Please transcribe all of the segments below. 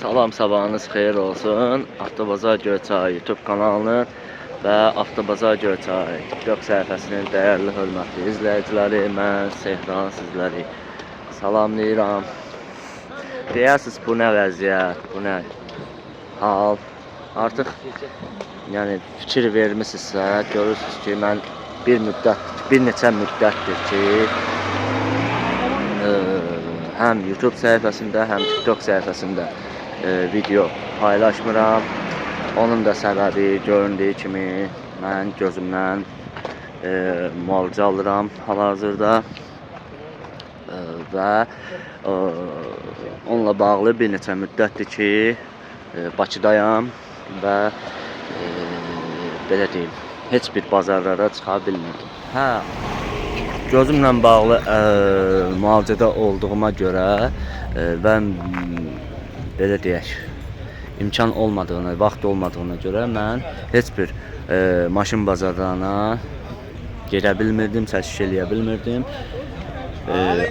Salam, sabahınız xeyir olsun. Avtobazar Göyçay YouTube kanalının və Avtobazar Göyçay TikTok səhifəsinin dəyərli hörmətli izləyiciləri, mən Sehran sizləri salamlayıram. Deyərsiniz, bu nə vəziyyət, bu nə hal? Artıq yəni fikir vermisinizsə, görürsünüz ki, mən bir neçə müddətdir ki, həm YouTube səhifəsində, həm TikTok səhifəsində video paylaşmıram. Onun da səbəbi göründüyü kimi mən gözümdən müalicə alıram hal-hazırda və onunla bağlı bir neçə müddətdir ki Bakıdayam və belə deyim, heç bir bazarlara çıxa bilmirdim. Gözümlə bağlı müalicədə olduğuma görə və belə deyək, imkan olmadığına, vaxt olmadığına görə mən heç bir maşın bazarlarına gedə bilmirdim, çəkiş eləyə bilmirdim.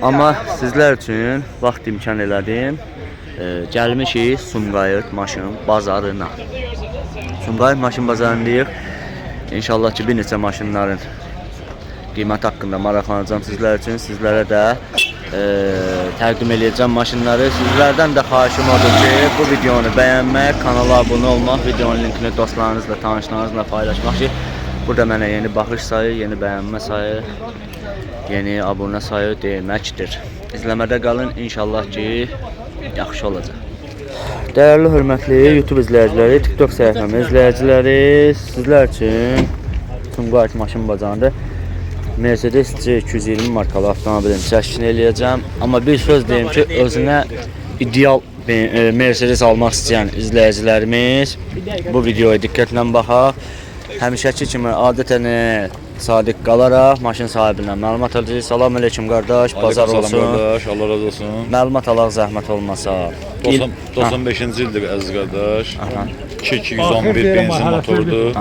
Amma sizlər üçün vaxt imkan elədim. Gəlmişik Sumqayıt maşın bazarına. Sumqayıt maşın bazarındayıq. İnşallah ki, bir neçə maşınların qiymət haqqında maraqlanacağım sizlər üçün. Sizlərə də təqdim edəcəm maşınları. Sizlərdən də xahişim odur ki, bu videonu bəyənmək, kanala abunə olmaq, videonun linkini dostlarınızla, tanışlarınızla paylaşmaq ki, burada mənə yeni baxış sayı, yeni bəyənmə sayı, yeni abunə sayı deməkdir. İzləmədə qalın, inşallah ki, yaxşı olacaq. Dəyərli, hörmətli YouTube izləyiciləri, TikTok səhifəmi izləyiciləri, sizlər üçün Sumqayıt maşın bazarında Mercedes C220 markalı avtomobilin çəkişini eləyəcəm. Amma bir söz deyim ki, özünə ideal Mercedes almaq istəyən izləyicilərimiz bu videoya diqqətlə baxaq. Həmişəki kimi adətən sadiq qalaraq maşın sahibindən məlumat alacağıq. Salam əleykum qardaş, bazar olsun. Salam qardaş, Allah razı olsun. Məlumat alaq zəhmət olmasa. 95-ci ildir əziz qardaş. 211 benzin motordur.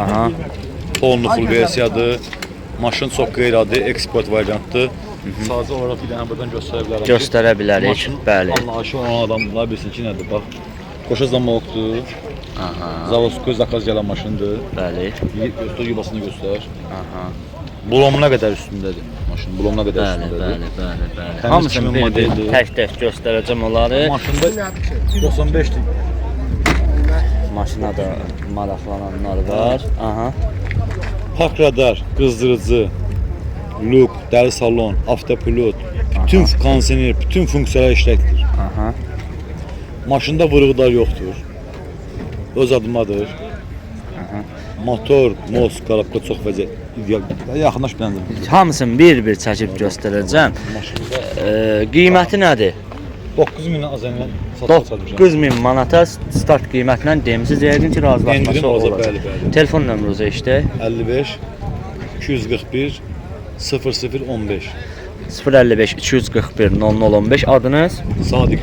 Tonlu full versiyadır. Maşın çox qeyri-adi, eksport variantdır. Sadəcə olaraq bir dənə buradan göstərə bilərəm. Göstərə bilərik, bəli. Anlayışı olan adamlar bilsin ki, nədir, bax. Qoşa zammaqdır. Zavodskoy zakaz gələn maşındır. Bəli. Göstər, yuvasını göstər. Bulom nə qədər üstündədir maşın, bulom nə qədər üstündədir. Bəli. Hamısını bir tək-tək göstərəcəm onları. Maşında 95'dir. Maşına da maraqlananlar var. Park radar, qızdırıcı, luk, dəri salon, avtopilot, bütün kondisioner, bütün funksiyalar işləkdir. Maşında vırıqlar yoxdur. Öz adımadır. Motor, mos, qarabqa çox vəziyyət. Yaxınlaş biləndir. Hamısını bir-bir çəkib göstərəcəm. Qiyməti nədir? 9000 azəndən satışa çıxarmışam. 9000 manata start qiymətlə demsiz yəqin ki, razılaşması olur. Bəli. Telefon nömrənizi işte 55 241 0015. 055 241 0015. Adınız? Sadiq.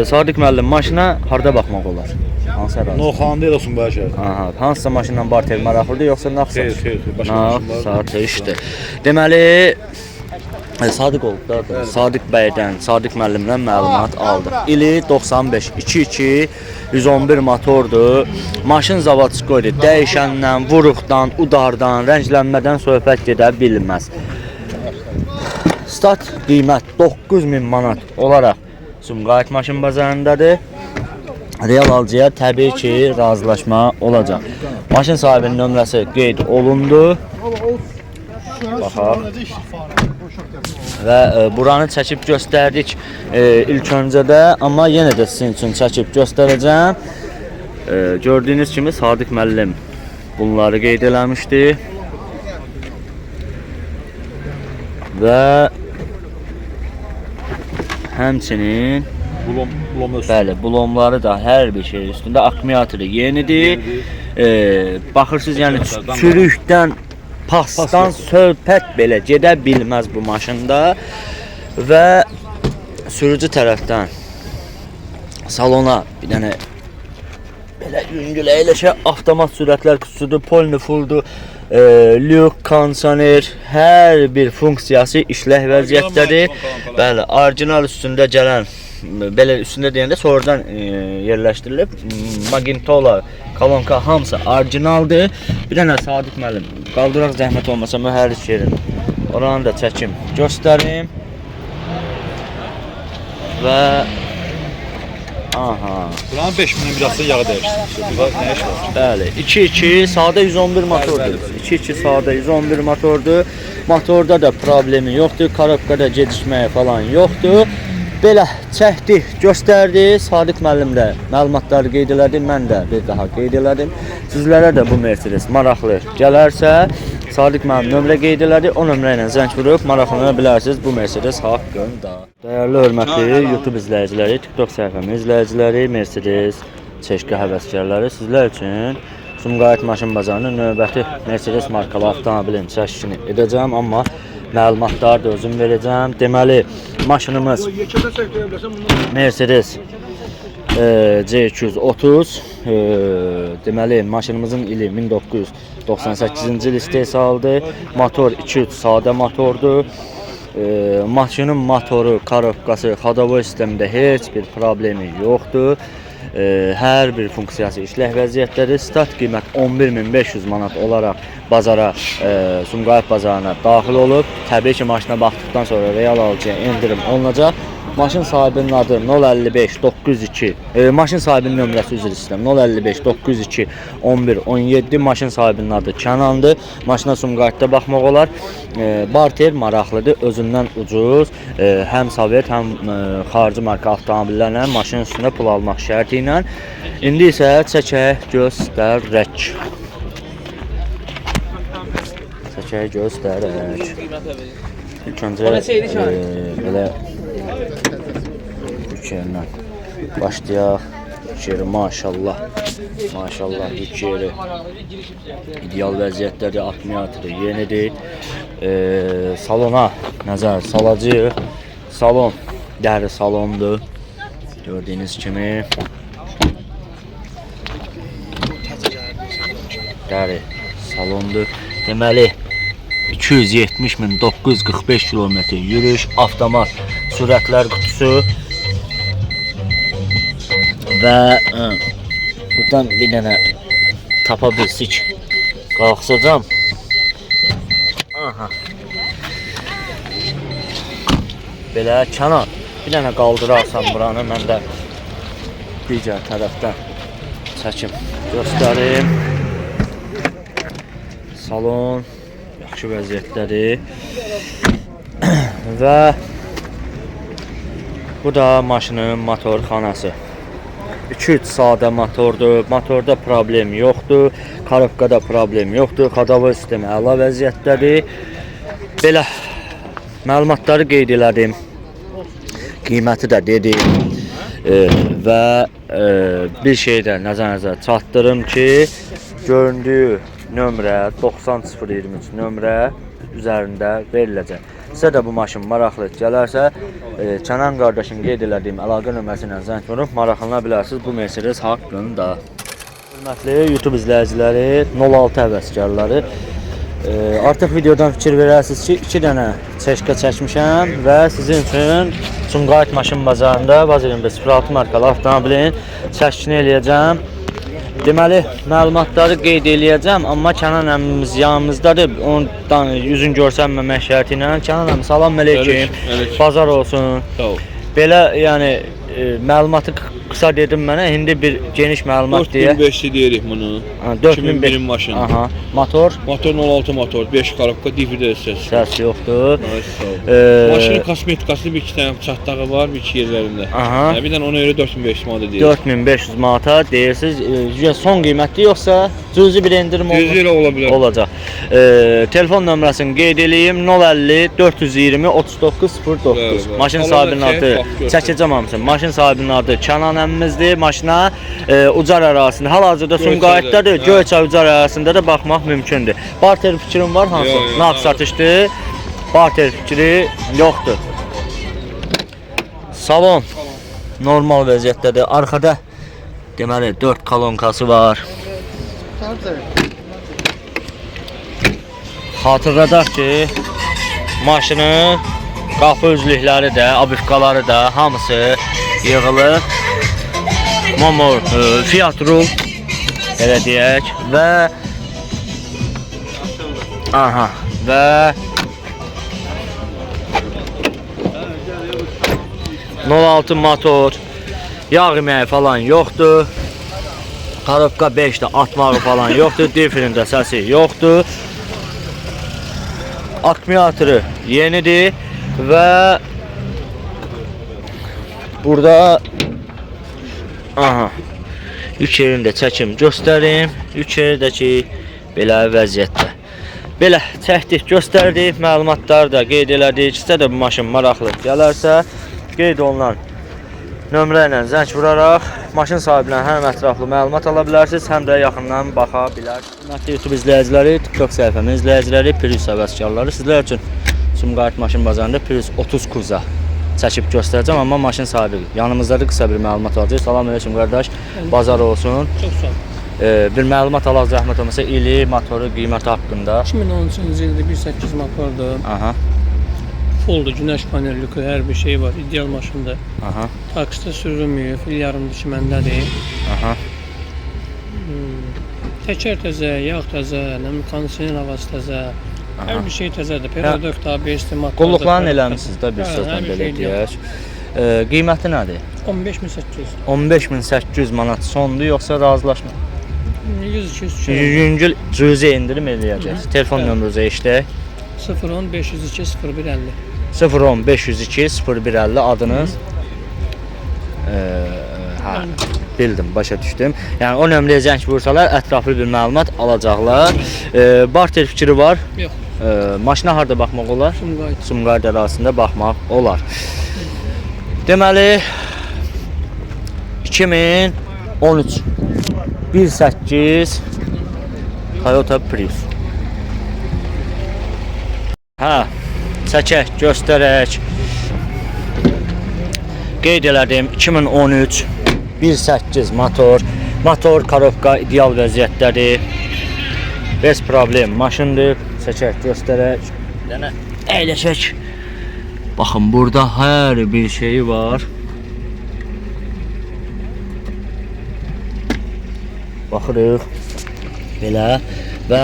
Sadiq müəllim, maşına harda baxmaq olar? Hansı ərazi? Noxandı elə Sumqayıt şəhəri. Hansısa maşınla barter maraqlıdır, yoxsa naxsa? Xeyr, başqa maşın var. Satışdır. Deməli, Sadiq oldu da, Sadiq bəydən, Sadiq müəllimdən məlumat aldıq. İli 95, 22, 111 motordur. Maşın zavodskoydur. Dəyişəndən, vuruqdan, udardan, rənglənmədən söhbət gedə bilməz. Start qiymət 9000 manat olaraq Sumqayıt maşın bazarındadır. Real alıcıya təbii ki, razılaşma olacaq. Maşın sahibinin nömrəsi qeyd olundu. Baxaq. Və buranı çəkib göstərdik ilk öncədə, amma yenə də sizin üçün çəkib göstərəcəm. Gördüyünüz kimi Sadiq müəllim bunları qeyd eləmişdi. Və həmçinin bəli, bulomları da hər bir şey üstündə, akkumulatoru yenidir. Baxırsınız, yəni çürükdən, pasdan söhbət belə gedə bilməz bu maşında. Və sürücü tərəfdən salona bir dənə belə yüngül əyləşə avtomat sürətlər kutusudur, polnifuldur, lük, kondisioner, hər bir funksiyası işlək vəziyyətdədir. Bəli, orijinal üstündə gələn belə üstündə deyəndə sonradan yerləşdirilib. Magintola, kolonka hamısı orijinaldır. Bir dənə Sadiq müəllim, qaldıraq zəhmət olmasa mühərrik yerini. Oranı da çəkim, göstərim. Və aha. Buranın 5000-in birası yağı dəyişdi. Bu nə iş var? Bəli, 2.2 sadə 111 motordur. 2.2 sadə 111 motordur. Motorda da problemi yoxdur, korobkada gecikməyə falan yoxdur. Belə çəkdi, göstərdi. Sadiq müəllim də məlumatları qeyd elədi, mən də bir daha qeyd elədim. Sizlərə də bu Mercedes maraqlı gələrsə, Sadiq müəllim nömrə qeyd elədi. O nömrə ilə zəng vurub maraqlana bilərsiniz bu Mercedes haqqında. Dəyərli hörmətli YouTube izləyiciləri, TikTok səhifəmin izləyiciləri, Mercedes çeşki həvəskarları, sizlər üçün Sumqayıt maşın bazarının növbəti Mercedes markalı avtomobilin çəkisini edəcəm, amma məlumatları da özüm verəcəm. Deməli, maşınımız Mercedes C230. Deməli, maşınımızın ili 1998-ci il istehsalıdır. Motor 2.3 sadə motordur. Maşının motoru, korobkası, xodovoy sistemində heç bir problemi yoxdur. Hər bir funksiyası işlək vəziyyətdədir. Start qiymət 11500 manat olaraq bazara, Sumqayıt bazarına daxil olub. Təbii ki, maşına baxdıqdan sonra real alıcıya endirim olunacaq. Maşın sahibinin adı 055 902. Maşın sahibinin nömrəsi üzr istəyirəm. 055 902 11 17. Maşın sahibinin adı Kənandır. Maşına Sumqayıtda baxmaq olar. Barter maraqlıdır, özündən ucuz. Həm Sovet, həm xarici marka avtomobillərlə maşının üstünə pul almaq şərti ilə. İndi isə çəkək, göstərək. Çəkək, göstərək. İlk öncə belə yük yerindən başlayaq. Yük yeri maşallah. Maşallah yük yeri ideal vəziyyətdədir, akkumulatoru yenidir. Salona nəzər salacağıq. Salon dəri salondur. Gördüyünüz kimi dəri salondur. Deməli 270.945 kilometr yürüyüş, avtomat sürətlər qutusu və buradan bir dənə tapa bilsik qalxacağam. Aha. Belə kənar bir dənə qaldırarsan buranı, mən də digər tərəfdən çəkim göstərim. Salon yaxşı vəziyyətdədir. Və bu da maşının motorxanası. 2.3 sadə motordur. Motorda problem yoxdur. Korobkada problem yoxdur. Xodovoy sistemi əla vəziyyətdədir. Belə məlumatları qeyd elədim. Qiyməti də dedim. Və bir şey də nəzərinizə çatdırım ki, göründüyü nömrə 90023 nömrə üzərində veriləcək. Sizə də bu maşın maraqlı gələrsə, Kənan qardaşın qeyd elədiyim əlaqə nömrəsi ilə zəng vurub maraqlana bilərsiniz bu Mercedes haqqında. Hörmətli YouTube izləyiciləri, 06 həvəskarları, artıq videodan fikir verərsiniz ki, 2 dənə çeşkə çəkmişəm və sizin üçün Sumqayıt maşın bazarında Vaz 2506 markalı avtomobilin çəkisini eləyəcəm. Deməli, məlumatları qeyd eləyəcəm, amma Kənan əmimiz yanımızdadır. Ondan yüzün görsənməmək şərti ilə. Kənan əmi, salam əleykum. Bazar olsun. Sağ ol. Belə, yəni məlumatı qısa dedim mənə. İndi bir geniş məlumat deyə. 4500 deyirik bunu. 2001 maşın. Aha. Motor? Motor 06 motor, 5 korobka, DVD səs. Səs yoxdur. Maşının kosmetikası bir iki tane çatdağı var, bir iki yerlərində. Aha. Bir dənə ona görə 4500 manata deyirik. 4500 manata deyirsiniz. Son qiymətli yoxsa cüzi bir endirim olur? Cüzi elə ola bilər. Olacaq. Telefon nömrəsini qeyd eləyim. 050 420 39 09. Maşın sahibinin adı çəkəcəm hamısını. Maşın sahibinin adı Kənan əmmimizdir. Maşına Ucar ərazisində, hal-hazırda Sumqayıtdadır. Göyçay Ucar ərazisində də baxmaq mümkündür. Barter fikrin var hansı? Nağd satışdır. Barter fikri yoxdur. Salon normal vəziyyətdədir. Arxada deməli 4 kolonkası var. Xatırladaq ki, maşının qapı üzlükləri də, abifkaları da hamısı yığılır. Momor Fiat Rul elə deyək və aha və 06 motor, yağ yeməyi falan yoxdur. Korobka 5-də atmağı falan yoxdur, difrində səsi yoxdur. Akkumulatoru yenidir və burada aha yük yerində çəkim göstərim. Yük yerindəki belə vəziyyətdə. Belə çəkdik, göstərdik, məlumatları da qeyd elədik. Sizə də bu maşın maraqlı gələrsə, qeyd olunan nömrə ilə zəng vuraraq maşın sahibindən həm ətraflı məlumat ala bilərsiniz, həm də yaxından baxa bilərsiniz. Hörmətli YouTube izləyiciləri, TikTok səhifəmin izləyiciləri, Prius həvəskarları, sizlər üçün Sumqayıt maşın bazarında Prius 30 Kuza çəkib göstərəcəm, amma maşın sahibi yanımızda da qısa bir məlumat alacaq. Salam aleyküm qardaş, bazar olsun. Çox sağ ol. Bir məlumat alaq zəhmət olmasa ili, motoru, qiyməti haqqında. 2013-cü ildə 1.8 motordur. Aha. Fulldur, günəş panelli, hər bir şey var, ideal maşındır. Aha. Taksida sürülmüyor, fil yarımdır ki məndədir. Aha. Təkər təzə, yağ təzə, kondisioner havası təzə. Hər bir şey təzədir. Periodok ABS-li motor. Qulluqlarını eləmisiniz də bir sözlə belə deyək. Qiyməti nədir? 15.800. 15.800 manat sondur, yoxsa razılaşma? 100-200 Yüngül cüzi indirim eləyəcəksiniz. Telefon nömrünüzü eşitək. 010 502 0150. 010 502 0150 adınız. Hə, bildim, başa düşdüm. Yəni o nömrəyə zəng vursalar ətraflı bir məlumat alacaqlar. Barter fikri var. Yox. Maşına harda baxmaq olar? Sumqayıt. Sumqayıt ərazisində baxmaq olar. Deməli 2013 1.8 Toyota Prius. Hə, çəkək, göstərək. Qeyd elədim 2013 1.8 motor. Motor, korobka ideal vəziyyətdədir. Bez problem maşındır. Çəkək, göstərək. Dənə əyləşək. Baxın, burada hər bir şeyi var. Baxırıq. Belə və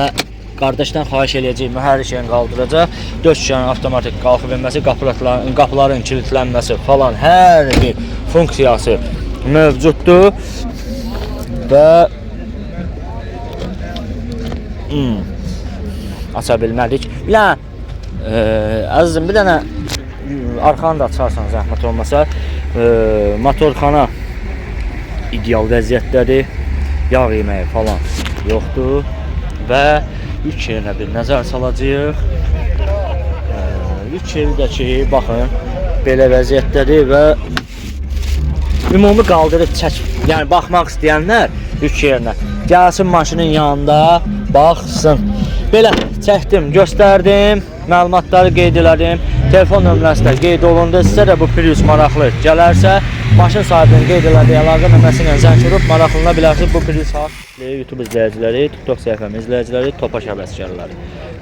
qardaşdan xahiş eləyəcəyim, hər şeyin qaldıracaq. Döş şüşənin avtomatik qalxıb enməsi, qapıların kilitlənməsi falan hər bir funksiyası mövcuddur. Və aça bilmədik. Əzizim, bir dənə arxanı da açarsan zəhmət olmasa. Motorxana ideal vəziyyətdədir. Yağ yeməyi falan yoxdur. Və yük yerinə bir nəzər salacağıq. Yük yerindəki, baxın, belə vəziyyətdədir və ümumi qaldırıb çək. Yəni, baxmaq istəyənlər yük yerinə gəlsin maşının yanında, baxsın. Belə çəkdim, göstərdim, məlumatları qeyd elədim. Telefon nömrəsi də qeyd olundu. Sizə də bu Prius maraqlı gələrsə, maşın sahibinin qeyd elədiyi əlaqə nömrəsi ilə zəng vurub maraqlana bilərsiniz. Bu Prius YouTube izləyiciləri, TikTok səhifəmin izləyiciləri, Topaş həvəskarları.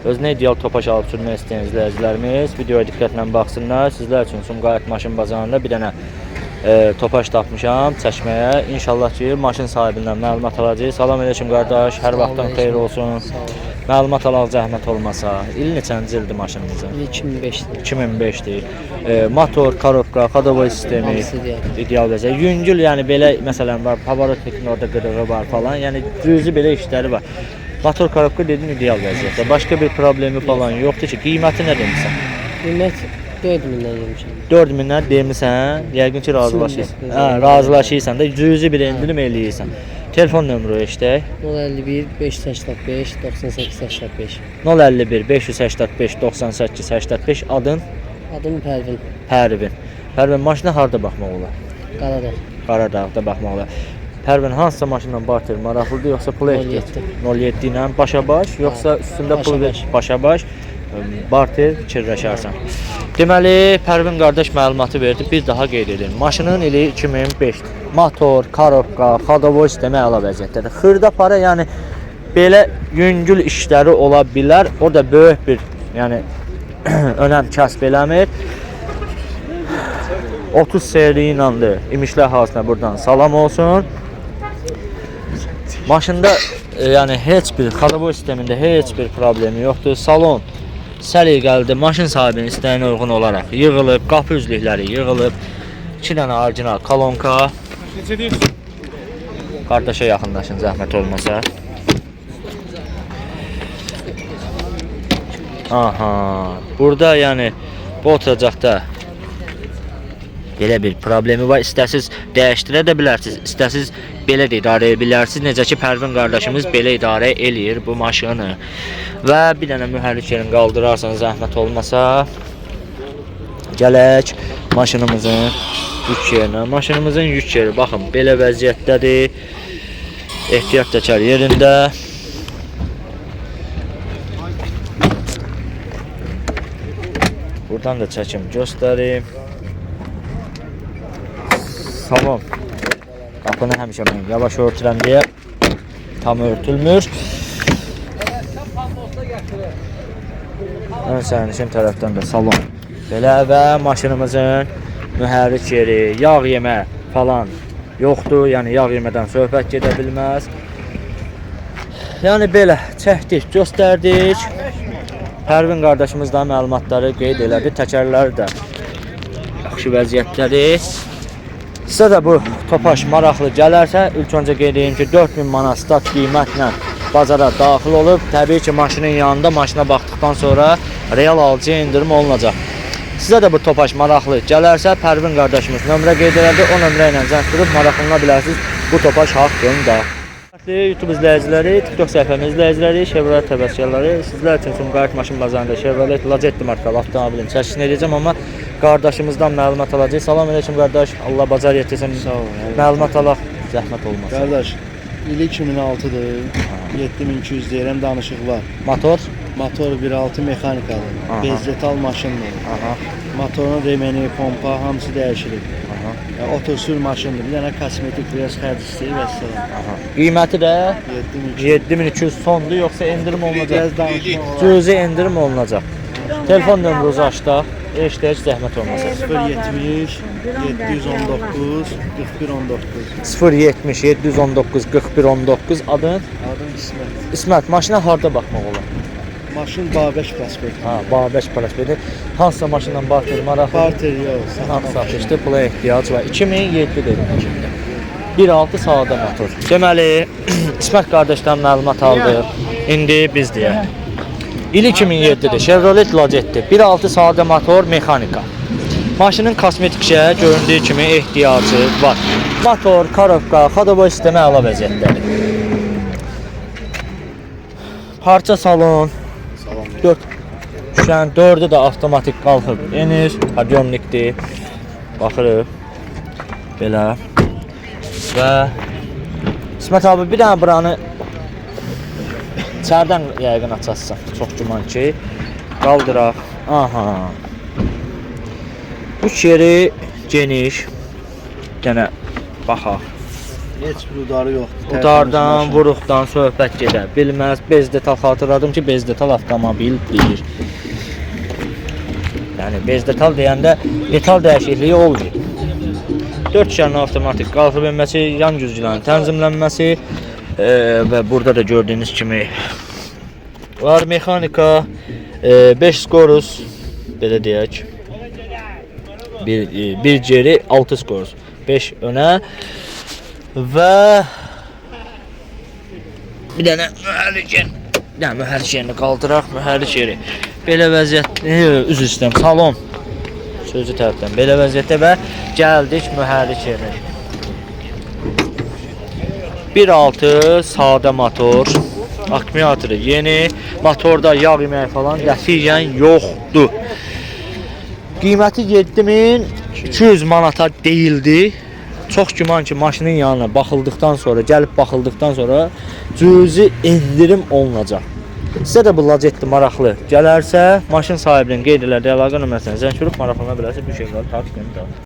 Özünə ideal Topaş alıb sürmək istəyən izləyicilərimiz videoya diqqətlə baxsınlar. Sizlər üçün Sumqayıt maşın bazarında bir dənə Topaş tapmışam çəkməyə. İnşallah ki, maşın sahibindən məlumat alacağıq. Salam aleyküm qardaş, hər vaxtın xeyir olsun. Məlumat alaq zəhmət olmasa. İl neçənci ildir maşınınızın? 2005-dir. 2005-dir. Motor, korobka, xodavoy sistemi ideal vəziyyət. Yüngül, yəni belə məsələn var, pavarotnikin orada qırığı var falan. Yəni cüzi belə işləri var. Motor, korobka dedin ideal vəziyyətdə. Başqa bir problemi falan yoxdur ki, qiyməti nə demirsən? Qiymət 4000-dən yemişəm. 4000-dən demirsən, yəqin ki razılaşırsan. Hə, razılaşırsan da cüzi bir endirim eləyirsən. Telefon nömrə eşitək. 051 585 98 85. 051 585 98 85. Adın? Adım Pərvin. Pərvin. Pərvin, maşına harda baxmaq olar? Qaradağ. Qaradağda baxmaq olar. Pərvin, hansısa maşınla barter maraqlıdır, yoxsa pul ehtiyat? 07 ilə başa-baş, yoxsa üstündə pul ver başa-baş? Barter fikirləşərsən. Deməli, Pərvin qardaş məlumatı verdi. Bir daha qeyd edelim. Maşının ili 2005. Motor, korobka, xodavoy sistemi əla vəziyyətdədir. Xırda para, yəni belə yüngül işləri ola bilər. O da böyük bir, yəni önəm kəsb eləmir. 30 seri inandı. İmişlər Hasına buradan salam olsun. Maşında yəni heç bir xaraboy sistemində heç bir problemi yoxdur. Salon səliqəlidir. Maşın sahibinin istəyinə uyğun olaraq yığılıb, qapı üzlükləri yığılıb. 2 dənə orijinal kolonka. Qardaşa yaxınlaşın zəhmət olmasa. Aha, burada yəni bu oturacaqda belə bir problemi var. İstəsiz dəyişdirə də bilərsiniz, istəsiz belə də idarə edə bilərsiniz. Necə ki Pərvin qardaşımız belə idarə eləyir bu maşını. Və bir dənə mühərrik yerini qaldırarsanız zəhmət olmasa. Gələk maşınımızın yük yerinə. Maşınımızın yük yeri baxın belə vəziyyətdədir. Ehtiyat təkər yerində. Buradan da çəkim göstərim. Salon. Qapını həmişə mən yavaş örtürəm deyə tam örtülmür. Ön sərnişin tərəfdən də salon. Belə və maşınımızın mühərrik yeri, yağ yemə falan yoxdur. Yəni yağ yemədən söhbət gedə bilməz. Yəni belə çəkdik, göstərdik. Pərvin qardaşımız da məlumatları qeyd elədi. Təkərləri də yaxşı vəziyyətdədir. Sizə də bu topaş maraqlı gələrsə, ilk öncə qeyd edeyim ki, 4000 manat stat qiymətlə bazara daxil olub. Təbii ki, maşının yanında maşına baxdıqdan sonra real alıcıya endirim olunacaq. Sizə də bu topaş maraqlı gələrsə, Pərvin qardaşımız nömrə qeyd elədi. O nömrə ilə zəng durub maraqlanına bilərsiniz bu topaş haqqında. YouTube izləyiciləri, TikTok səhifəmiz izləyiciləri, Chevrolet təvəkkülləri, sizlər üçün Sumqayıt maşın bazarında Chevrolet Lacetti markalı avtomobilin çəkisini edəcəm, amma qardaşımızdan məlumat alacağıq. Salam aleyküm qardaş, Allah bazar yetirsin. Sağ ol. Məlumat alaq, zəhmət olmasın. Qardaş, ili 2006-dır. 7200 deyirəm danışıqlar. Motor? Motor 1.6 mexanikalı. Bezdetal maşındır. Motorun remeni, pompa hamısı dəyişilir. Yəni, otosür maşındır. Bir dənə kosmetik biraz xərc istəyir və s. Qiyməti də 7200. 7200 sondur, yoxsa endirim olunacaq? Biraz danışmaq olar. Cüzi endirim olunacaq. Telefon nömrənizi açdıq. Eşitək zəhmət olmasa. 070 719 4119. 070 719 4119 adın? Adım İsmət. İsmət, maşına harda baxmaq olar? Maşın Babək prospekti. Babək prospekti. Hansısa maşınla barter maraqlı? Barter yox. Haqq satışdı, pula ehtiyac var. 2007 dedim şimdi. 1.6 sadə motor. Deməli, İsmət qardaşdan məlumat aldıq. İndi biz deyək. İl 2007-dir. Chevrolet Lacetti. 1.6 sadə motor, mexanika. Maşının kosmetik şeyə göründüyü kimi ehtiyacı var. Motor, karovka, xadaboy sistemi əla vəziyyətdədir. Parça salon. 4'ü də avtomatik qalxıb enir, padyomnikdir. Baxırıq. Belə. Və İsmət abi bir dənə buranı içərdən yəqin açarsan. Çox güman ki. Qaldıraq. Aha. Bu yeri geniş. Yenə baxaq. Heç bir udarı yoxdur. Udardan, vuruqdan söhbət gedə bilməz. Bezdetal xatırladım ki, bezdetal avtomobil deyir. Yəni bezdetal deyəndə detal dəyişikliyi olmuyor. 4 şərnə avtomatik qalxıb enməsi, yan güzgülərin tənzimlənməsi və burada da gördüyünüz kimi var mexanika, 5 skorus belə deyək. Bir geri 6 skorus, 5 önə və bir dənə mühərrik yerini qaldıraq, mühərrik yeri belə vəziyyət, üzr istəyirəm, salon sözü tərəfdən belə vəziyyətdə və gəldik mühərrik yeri. 1.6 sadə motor, akkumulatoru yeni, motorda yağ yeməyi falan qətiyyən yoxdur. Qiyməti 7200 manata deyildi. Çox güman ki, maşının yanına baxıldıqdan sonra, gəlib baxıldıqdan sonra cüzi endirim olunacaq. Sizə də bu Lacetti maraqlı gələrsə, maşın sahibinin qeyd elədiyi əlaqə nömrəsinə zəng vurub maraqlana bilərsiniz, bir şeylər takip edin.